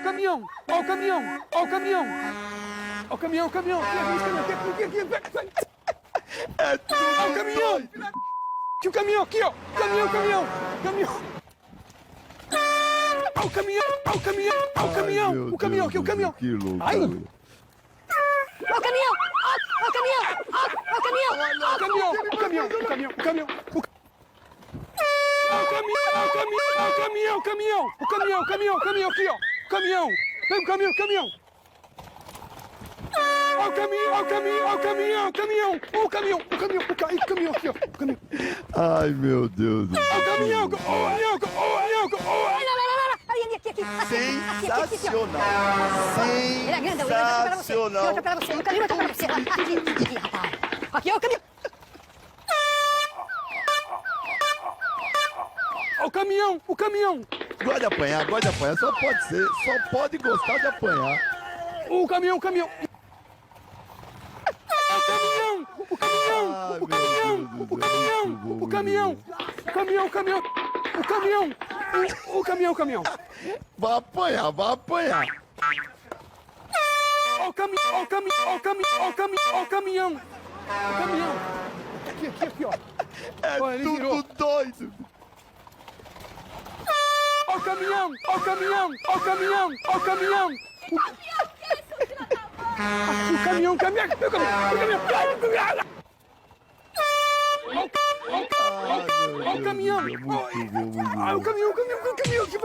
o caminhão! Ó o caminhão! Ó o caminhão! Ó o caminhão, o caminhão! Aqui! É tudo Ó o caminhão! Aqui o caminhão, aqui, ó! Caminhão, caminhão! Caminhão! Ó o caminhão! Ó o caminhão! Ó o caminhão! O caminhão, aqui o caminhão! Que louco. Ai! Ó o caminhão! Ó o caminhão! Ó o caminhão! O caminhão! O caminhão! O caminhão! O caminhão! O caminhão! O caminhão! O caminhão! O caminhão! O caminhão! Aqui, ó! Caminhão! Vem o caminhão! O caminhão! Ó o caminhão! Ó o caminhão! Ó o caminhão! O caminhão! O caminhão! O caminhão! O caminhão aqui, ó! O caminhão! Ai, meu Deus do O céu. caminhão! O caminhão! O caminhão! Aqui. Sensacional. Ele é grande, eu vou atropelar você. O caminhão vai atropelar você. Aqui, rapaz. Aqui, ó, o caminhão. Ó o caminhão! O caminhão! Gosta de apanhar, gosta de apanhar. Só pode ser. Só pode gostar de apanhar. O caminhão! O caminhão! O caminhão! O caminhão! Ai, O caminhão! meu O Deus, caminhão! muito bom, O caminhão! O caminhão! O caminhão! O caminhão! O caminhão! O caminhão! Vai apanhar, vai apanhar. Ó o caminhão! Ó o caminhão! Ó o caminhão! Ó o caminhão! Ó o caminhão! O caminhão! Aqui, ó! É Olha, ele tudo virou. doido. Ó o caminhão! Ó o caminhão! Ó o caminhão! Ó o caminhão! O caminhão! O caminhão! O caminhão! Ó o caminhão! Ah, o caminhão que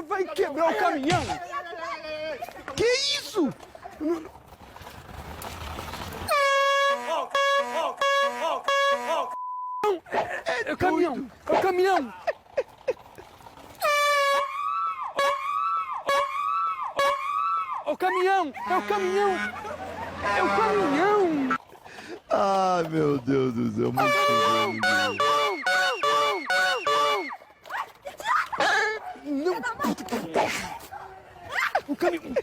vai quebrar o caminhão! Que isso? É o caminhão! É o caminhão! É o caminhão! É o caminhão! É o caminhão! Ai, meu Deus do céu. Muito bom. Não! O caminhão!